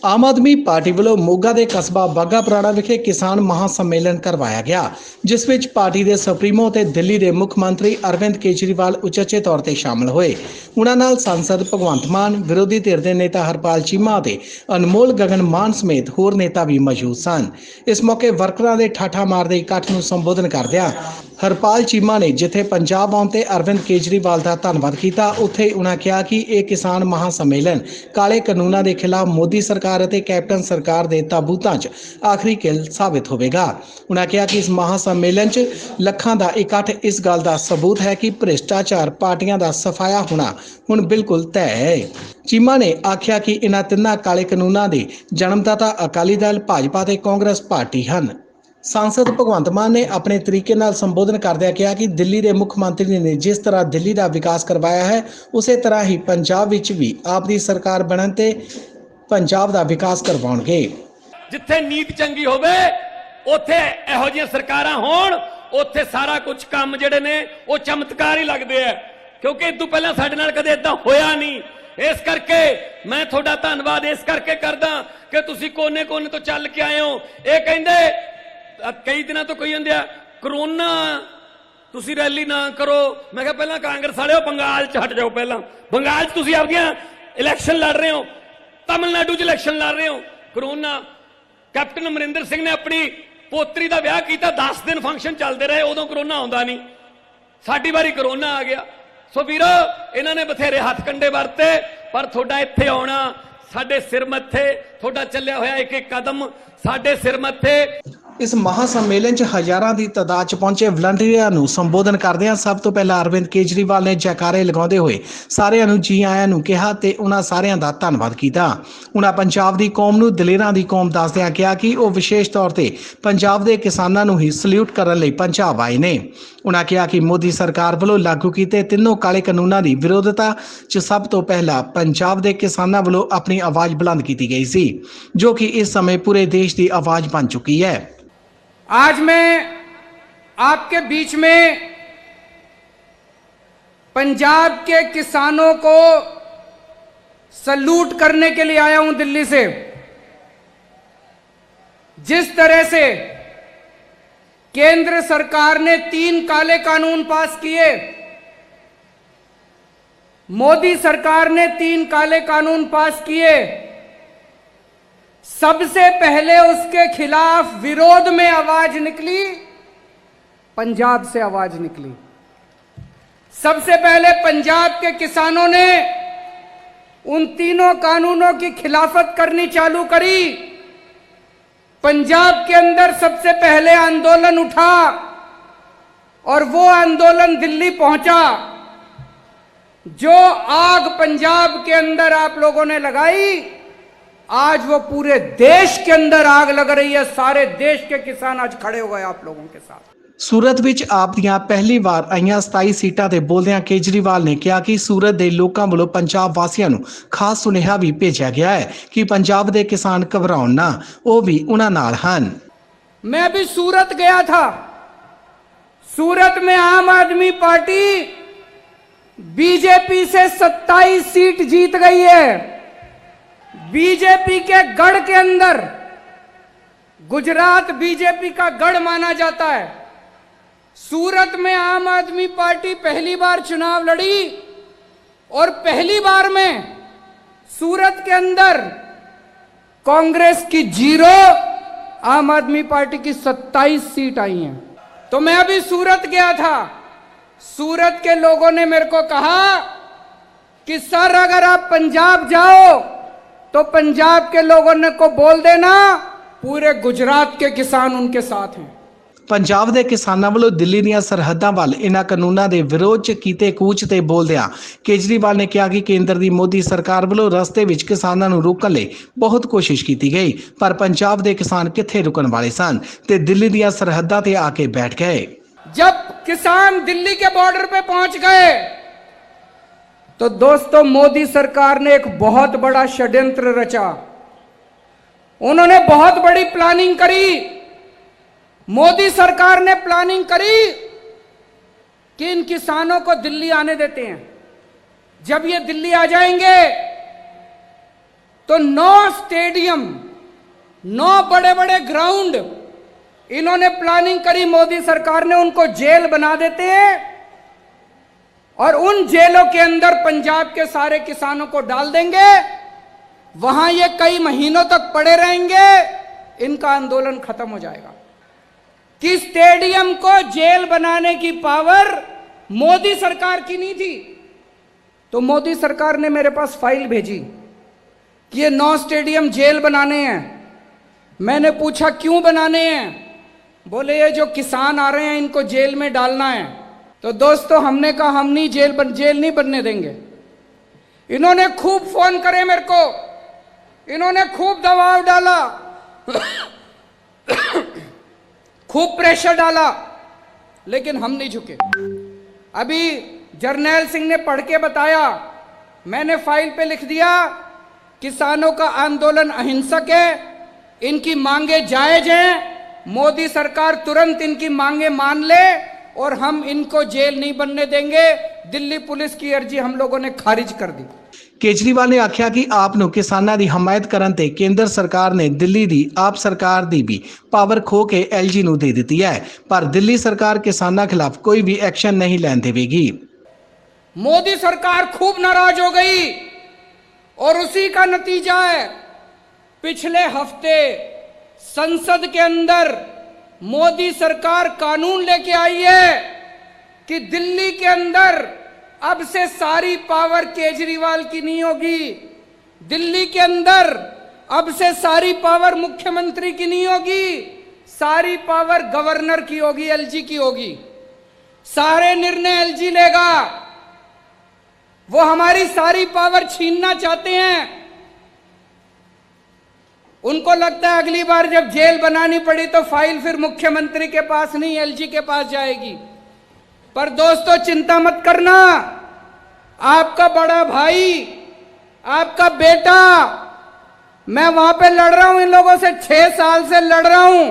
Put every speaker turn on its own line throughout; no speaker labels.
Aam Aadmi party ਵੱਲੋਂ ਮੋਗਾ ਦੇ ਕਸਬਾ ਬਾਘਾ ਪੁਰਾਣਾ ਵਿਖੇ ਕਿਸਾਨ ਮਹਾ ਸੰਮੇਲਨ ਕਰਵਾਇਆ ਗਿਆ, ਜਿਸ ਵਿੱਚ ਪਾਰਟੀ ਦੇ ਸੁਪਰੀਮੋ ਤੇ ਦਿੱਲੀ ਦੇ ਮੁੱਖ ਮੰਤਰੀ ਅਰਵਿੰਦ ਕੇਜਰੀਵਾਲ ਉਚੇਚੇ ਤੌਰ ਤੇ ਸ਼ਾਮਲ ਹੋਏ। ਉਹਨਾਂ ਨਾਲ ਸੰਸਦ ਭਗਵੰਤ ਮਾਨ, ਵਿਰੋਧੀ ਧਿਰ ਦੇ ਨੇਤਾ ਹਰਪਾਲ ਚੀਮਾ ਤੇ ਅਨਮੋਲ ਗਗਨ ਮਾਨ ਸਮੇਤ ਹੋਰ ਨੇਤਾ ਵੀ ਮੌਜੂਦ ਸਨ। ਇਸ ਮੌਕੇ ਵਰਕਰਾਂ ਦੇ ਠਾਠਾ ਮਾਰਦੇ ਇਕੱਠ ਨੂੰ ਸੰਬੋਧਨ ਕਰਦਿਆਂ ਹਰਪਾਲ ਚੀਮਾ ਨੇ ਜਿੱਥੇ ਪੰਜਾਬ ਆਉਣ ਤੇ ਅਰਵਿੰਦ ਕੇਜਰੀਵਾਲ ਦਾ ਧੰਨਵਾਦ ਕੀਤਾ, ਉੱਥੇ ਉਹਨਾਂ ਕਿਹਾ ਕਿ ਇਹ ਕਿਸਾਨ ਮਹਾ ਸੰਮੇਲਨ ਕਾਲੇ ਕਾਨੂੰਨਾਂ ਦੇ ਖਿਲਾਫ ਮੋਦੀ ਸਰਕਾਰ ਅਤੇ ਕੈਪਟਨ ਸਰਕਾਰ ਦੇ ਤਾਬੂਤਾਂ 'ਚ ਆਖਰੀ ਕਿਲ ਸਾਬਿਤ ਹੋਵੇਗਾ। ਉਹਨਾਂ ਕਿਹਾ ਕਿ ਇਸ ਮਹਾ ਸੰਮੇਲਨ 'ਚ ਲੱਖਾਂ ਦਾ ਇਕੱਠ ਇਸ ਗੱਲ ਦਾ ਸਬੂਤ ਹੈ ਕਿ ਭ੍ਰਿਸ਼ਟਾਚਾਰ ਪਾਰਟੀਆਂ ਦਾ ਸਫਾਇਆ ਹੋਣਾ ਹੁਣ ਬਿਲਕੁਲ ਤੈਅ ਹੈ। ਚੀਮਾ ਨੇ ਆਖਿਆ ਕਿ ਇਹਨਾਂ ਤਿੰਨਾਂ ਕਾਲੇ ਕਾਨੂੰਨਾਂ ਦੇ ਜਨਮਦਾਤਾ ਅਕਾਲੀ ਦਲ, ਭਾਜਪਾ ਤੇ ਕਾਂਗਰਸ ਪਾਰਟੀ ਹਨ। सांसद भगवंत मान ने अपने तरीके नाल संबोधन करदਿਆਂ ਕਿਹਾ कि दिल्ली के मुख मंत्री ने जिस तरह दिल्ली का विकास करवाया है, उस तरह ही पंजाब विच भी आप दी सरकार बनन ते पंजाब का विकास करवाउणगे।
जिथे नीत चंगी होवे उत्थे इहो जिहियां सरकारां होण, उत्थे सारा कुछ काम जिहड़े ने वो चमत्कार ही लगदे आ, क्योंकि इस तों पहलां साडे नाल कदे इदां होया नहीं। इस करके मैं तुहाडा धन्नवाद इस करके करदा कि तुसीं कोने कोने तो चल के आए हो। ये कहिंदे कई दिनों तो कही जाते करोना तुसी रैली ना करो। मैं कहा पहला कांग्रेस वाले बंगाल च हट जाओ, पहला बंगाल च तुसी आपदियां इलैक्शन लड़ रहे हो, तमिलनाडु च इलैक्शन लड़ रहे हो। करोना कैप्टन अमरिंदर सिंह ने अपनी पोतरी का विआह किया, 10 दिन फंक्शन चलते रहे, उदों करोना आउंदा नहीं, साडी वारी करोना आ गया। सो वीरो इन्हां ने बथेरे हथ कंडे वरते, पर तुहाडा इत्थे आउणा साडे सिर मत्थे, तुहाडा चलिया होया एक एक कदम साडे सिर मत्थे।
इस महा सम्मेलन च हज़ारां दी तादाद च पहुंचे वलंटियरां नूं संबोधन करदिआं सब तो पहला अरविंद केजरीवाल ने जयकारे लगाउंदे होए सारिआं नूं जी आਇਆਂ नूं किहा ते उन्हां सारिआं दा धन्नवाद कीता। उन्हां पंजाब दी कौम नूं दलेरां दी कौम दसदिआं किहा कि ਉਹ विशेष तौर ते पंजाब दे किसानां नूं ही सल्यूट करन लई पंजाब आए ने। उन्हां किहा कि मोदी सरकार ਵੱਲੋਂ लागू कीते ਤਿੰਨੋਂ काले कानूनां दी विरोधता च सब तो पहला पंजाब दे किसानां ਵੱਲੋਂ अपनी आवाज़ बुलंद कीती गई सी, जो कि इस समय पूरे देश दी आवाज़ बन चुकी है।
आज मैं आपके बीच में पंजाब के किसानों को सल्यूट करने के लिए आया हूं दिल्ली से। जिस तरह से केंद्र सरकार ने 3 काले कानून पास किए, मोदी सरकार ने 3 काले कानून पास किए, सबसे पहले उसके खिलाफ विरोध में आवाज निकली, पंजाब से आवाज निकली। सबसे पहले पंजाब के किसानों ने उन तीनों कानूनों की खिलाफत करनी चालू करी। पंजाब के अंदर सबसे पहले आंदोलन उठा और वो आंदोलन दिल्ली पहुंचा। जो आग पंजाब के अंदर आप लोगों ने लगाई, आज वो पूरे देश के अंदर आग लग रही है। सारे देश के किसान आज खड़े हो गए आप लोगों के साथ।
सूरत विच आप दियां पहली बार आईयां 27 सीटां ते बोलदिआं केजरीवाल ने कहा कि सूरत दे लोकां ਵੱਲੋਂ पंजाब वासियां नूं खास सुनेहा भी भेजिਆ ਗਿਆ है कि पंजाब दे किसान घबराउण ना, ਉਹ भी उन्हां नाल हन।
मैं भी सूरत गया था। सूरत में आम आदमी पार्टी बीजेपी से 27 सीट जीत गई है। बीजेपी के गढ़ के अंदर, गुजरात बीजेपी का गढ़ माना जाता है, सूरत में आम आदमी पार्टी पहली बार चुनाव लड़ी और पहली बार में सूरत के अंदर कांग्रेस की 0, आम आदमी पार्टी की 27 सीट आई हैं। तो मैं अभी सूरत गया था। सूरत के लोगों ने मेरे को कहा कि सर अगर आप पंजाब जाओ तो पंजाब के लोगों ने को बोल देना पूरे गुजरात के किसान उनके साथ हैं।
पंजाब ਦੇ ਕਿਸਾਨਾਂ ਵੱਲੋਂ ਦਿੱਲੀ ਦੀਆਂ ਸਰਹੱਦਾਂ ਵੱਲ ਇਹਨਾਂ ਕਾਨੂੰਨਾਂ ਦੇ ਵਿਰੋਧ 'ਚ ਕੀਤੇ ਕੂਚ ਤੇ ਬੋਲਦਿਆਂ ਕੇਜਰੀਵਾਲ ਨੇ ਕਿਹਾ ਕਿ ਕੇਂਦਰ ਦੀ ਮੋਦੀ ਸਰਕਾਰ ਵੱਲੋਂ ਰਸਤੇ ਵਿੱਚ ਕਿਸਾਨਾਂ ਨੂੰ ਰੋਕਣ ਲਈ ਬਹੁਤ ਕੋਸ਼ਿਸ਼ ਕੀਤੀ ਗਈ, ਪਰ ਪੰਜਾਬ ਦੇ ਕਿਸਾਨ ਕਿੱਥੇ ਰੁਕਣ ਵਾਲੇ ਸਨ ਤੇ ਦਿੱਲੀ ਦੀਆਂ ਸਰਹੱਦਾਂ ਤੇ ਆ ਕੇ ਬੈਠ ਗਏ।
जब किसान दिल्ली के बॉर्डर पे पहुंच गए तो दोस्तों मोदी सरकार ने एक बहुत बड़ा षड्यंत्र रचा। उन्होंने बहुत बड़ी प्लानिंग करी। मोदी सरकार ने प्लानिंग करी कि इन किसानों को दिल्ली आने देते हैं। जब ये दिल्ली आ जाएंगे तो 9 स्टेडियम, 9 बड़े बड़े ग्राउंड इन्होंने प्लानिंग करी, मोदी सरकार ने उनको जेल बना देते हैं और उन जेलों के अंदर पंजाब के सारे किसानों को डाल देंगे। वहां ये कई महीनों तक पड़े रहेंगे, इनका आंदोलन खत्म हो जाएगा। कि स्टेडियम को जेल बनाने की पावर मोदी सरकार की नहीं थी। तो मोदी सरकार ने मेरे पास फाइल भेजी कि ये 9 स्टेडियम जेल बनाने हैं। मैंने पूछा क्यों बनाने हैं? बोले ये जो किसान आ रहे हैं इनको जेल में डालना है। तो दोस्तों हमने कहा हम नहीं जेल नहीं बनने देंगे। इन्होंने खूब फोन करे मेरे को, इन्होंने खूब दबाव डाला खूब प्रेशर डाला, लेकिन हम नहीं झुके। अभी जर्नैल सिंह ने पढ़ के बताया, मैंने फाइल पे लिख दिया किसानों का आंदोलन अहिंसक है, इनकी मांगे जायज हैं, मोदी सरकार तुरंत इनकी मांगे मान ले और हम इनको जेल नहीं बनने देंगे। दिल्ली पुलिस की अर्जी हम लोगों ने खारिज कर दी।
ਕੇਜਰੀਵਾਲ ਨੇ ਆਖਿਆ ਕਿ ਆਪ ਨੂੰ ਕਿਸਾਨਾਂ ਦੀ ਹਮਾਇਤ ਕਰਨ ਤੇ ਕੇਂਦਰ ਸਰਕਾਰ ਨੇ ਦਿੱਲੀ ਦੀ ਆਪ ਸਰਕਾਰ ਦੀ ਵੀ ਪਾਵਰ ਖੋ ਕੇ ਐਲਜੀ ਨੂੰ ਦੇ ਦਿੱਤੀ ਹੈ, ਪਰ ਦਿੱਲੀ ਸਰਕਾਰ ਕਿਸਾਨਾਂ ਖਿਲਾਫ ਕੋਈ ਵੀ ਐਕਸ਼ਨ नहीं ਲੈਣ ਦੇਵੇਗੀ।
मोदी सरकार खूब नाराज हो गई और उसी का नतीजा है पिछले हफ्ते संसद के अंदर मोदी सरकार कानून लेके आई है कि दिल्ली के अंदर अब से सारी पावर केजरीवाल की नहीं होगी। दिल्ली के अंदर अब से सारी पावर मुख्यमंत्री की नहीं होगी, सारी पावर गवर्नर की होगी, एलजी की होगी। सारे निर्णय एलजी लेगा। वो हमारी सारी पावर छीनना चाहते हैं। उनको लगता है अगली बार जब जेल बनानी पड़ी तो फाइल फिर मुख्यमंत्री के पास नहीं एलजी के पास जाएगी। पर दोस्तों चिंता मत करना, आपका बड़ा भाई, आपका बेटा, मैं वहां पे लड़ रहा हूं इन लोगों से, 6 साल से लड़ रहा हूं।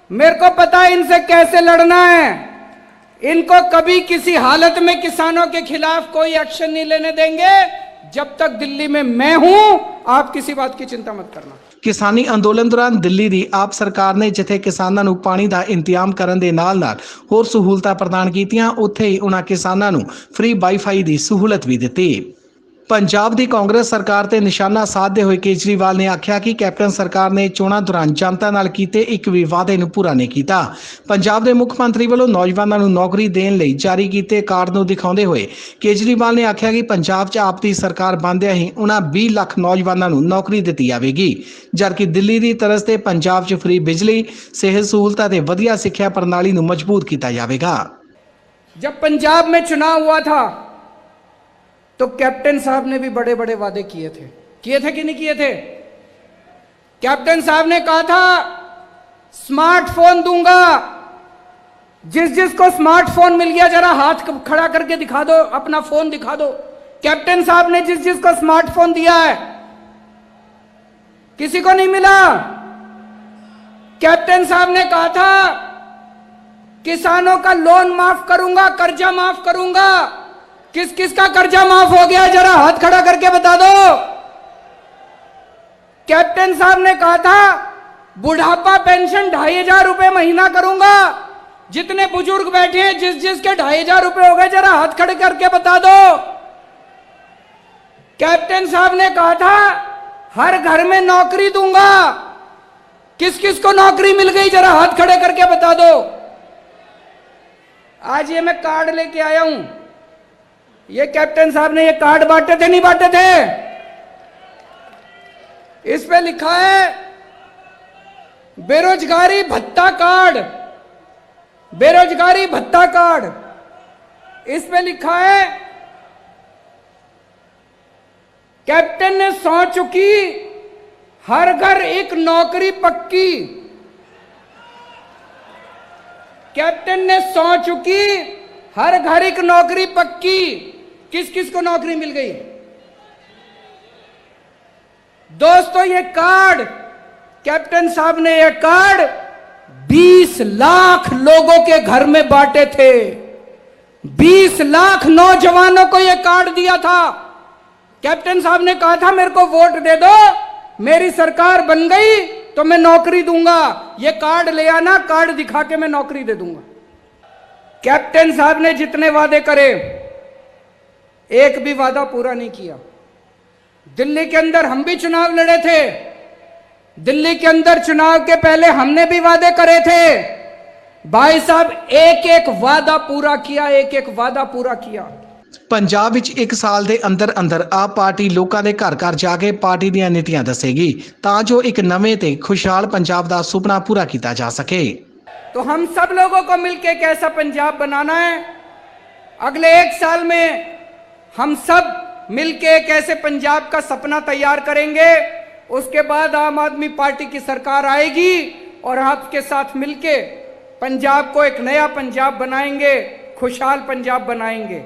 मेरे को पता है इनसे कैसे लड़ना है। इनको कभी किसी हालत में किसानों के खिलाफ कोई एक्शन नहीं लेने देंगे जब तक दिल्ली में मैं हूं। आप किसी बात की चिंता मत करना।
ਕਿਸਾਨੀ ਅੰਦੋਲਨ ਦੌਰਾਨ ਦਿੱਲੀ ਦੀ ਆਪ ਸਰਕਾਰ ਨੇ ਜਿੱਥੇ ਕਿਸਾਨਾਂ ਨੂੰ ਪਾਣੀ ਦਾ ਇੰਤਜ਼ਾਮ ਕਰਨ ਦੇ ਨਾਲ-ਨਾਲ ਹੋਰ ਸਹੂਲਤਾਂ ਪ੍ਰਦਾਨ ਕੀਤੀਆਂ, ਉੱਥੇ ਹੀ ਉਹਨਾਂ ਕਿਸਾਨਾਂ ਨੂੰ ਫ੍ਰੀ ਵਾਈਫਾਈ ਦੀ ਸਹੂਲਤ ਵੀ ਦਿੱਤੀ। ਪੰਜਾਬ ਦੀ ਕਾਂਗਰਸ ਸਰਕਾਰ ਤੇ ਨਿਸ਼ਾਨਾ ਸਾਧਦੇ ਹੋਏ ਕੇਜਰੀਵਾਲ ਨੇ ਆਖਿਆ ਕਿ ਕੈਪਟਨ ਸਰਕਾਰ ਨੇ ਚੋਣਾਂ ਦੌਰਾਨ ਜਨਤਾ ਨਾਲ ਕੀਤੇ ਇੱਕ ਵੀ ਵਾਅਦੇ ਨੂੰ ਪੂਰਾ ਨਹੀਂ ਕੀਤਾ। ਪੰਜਾਬ ਦੇ ਮੁੱਖ ਮੰਤਰੀ ਵੱਲੋਂ ਨੌਜਵਾਨਾਂ ਨੂੰ ਨੌਕਰੀ ਦੇਣ ਲਈ ਜਾਰੀ ਕੀਤੇ ਕਾਰਡ ਨੂੰ ਦਿਖਾਉਂਦੇ ਹੋਏ ਕੇਜਰੀਵਾਲ ਨੇ ਆਖਿਆ ਕਿ ਪੰਜਾਬ 'ਚ ਆਪ ਦੀ ਸਰਕਾਰ ਬਣਦਿਆਂ ਹੀ ਉਹਨਾਂ 20 ਲੱਖ ਨੌਜਵਾਨਾਂ ਨੂੰ ਨੌਕਰੀ ਦਿੱਤੀ ਜਾਵੇਗੀ, ਜਦਕਿ ਦਿੱਲੀ ਦੀ ਤਰਜ਼ ਤੇ ਪੰਜਾਬ 'ਚ ਫ੍ਰੀ ਬਿਜਲੀ, ਸਿਹਤ ਸਹੂਲਤਾਂ ਤੇ ਵਧੀਆ ਸਿੱਖਿਆ ਪ੍ਰਣਾਲੀ ਨੂੰ ਮਜ਼ਬੂਤ ਕੀਤਾ ਜਾਵੇਗਾ।
जब पंजाब में चुनाव हुआ था तो कैप्टन साहब ने भी बड़े बड़े वादे किए थे कि नहीं किए थे? कैप्टन साहब ने कहा था स्मार्टफोन दूंगा, जिस जिसको स्मार्टफोन मिल गया जरा हाथ खड़ा करके दिखा दो, अपना फोन दिखा दो। कैप्टन साहब ने जिस जिसको स्मार्टफोन दिया है, किसी को नहीं मिला। कैप्टन साहब ने कहा था किसानों का लोन माफ करूंगा, कर्जा माफ करूंगा। किस किस का कर्जा माफ हो गया जरा हाथ खड़ा करके बता दो। कैप्टन साहब ने कहा था बुढ़ापा पेंशन 2500 रुपए महीना करूंगा। जितने बुजुर्ग बैठे हैं जिस जिसके 2500 रुपए हो गए जरा हाथ खड़े करके बता दो। कैप्टन साहब ने कहा था हर घर में नौकरी दूंगा। किस किस को नौकरी मिल गई जरा हाथ खड़े करके बता दो। आज ये मैं कार्ड लेके आया हूं, ये कैप्टन साहब ने ये कार्ड बांटे थे नहीं बांटे थे? इस पे लिखा है बेरोजगारी भत्ता कार्ड, बेरोजगारी भत्ता कार्ड। इस पे लिखा है कैप्टन ने सौं चुकी हर घर एक नौकरी पक्की। कैप्टन ने सौं चुकी हर घर एक नौकरी पक्की। किस किस को नौकरी मिल गई? दोस्तों ये कार्ड कैप्टन साहब ने ये कार्ड 20 लाख लोगों के घर में बांटे थे। 20 लाख नौजवानों को ये कार्ड दिया था। कैप्टन साहब ने कहा था मेरे को वोट दे दो, मेरी सरकार बन गई तो मैं नौकरी दूंगा, ये कार्ड ले आना, कार्ड दिखा के मैं नौकरी दे दूंगा। कैप्टन साहब ने जितने वादे करे एक भी वादा पूरा नहीं किया। दिल्ली के अंदर हम भी चुनाव लड़े थे, दिल्ली के अंदर चुनाव के पहले हमने भी वादे करे थे। भाई साहब एक एक वादा पूरा किया, एक एक वादा पूरा किया।
ਪੰਜਾਬ ਵਿੱਚ 1 ਸਾਲ ਦੇ ਅੰਦਰ ਅੰਦਰ ਆਪ ਪਾਰਟੀ ਲੋਕਾਂ ਦੇ ਘਰ ਘਰ ਜਾ ਕੇ ਪਾਰਟੀ ਦੀਆਂ ਨੀਤੀਆਂ ਦੱਸੇਗੀ ਤਾਂ ਜੋ ਇੱਕ ਨਵੇਂ ਤੇ ਖੁਸ਼ਹਾਲ ਪੰਜਾਬ ਦਾ ਸੁਪਨਾ ਪੂਰਾ ਕੀਤਾ ਜਾ ਸਕੇ।
तो हम सब लोगों को मिलकर एक ऐसा पंजाब बनाना है। अगले 1 साल में हम सब मिलकर एक ऐसे पंजाब का सपना तैयार करेंगे। उसके बाद आम आदमी पार्टी की सरकार आएगी और आपके साथ मिलकर पंजाब को एक नया पंजाब बनाएंगे, खुशहाल पंजाब बनाएंगे।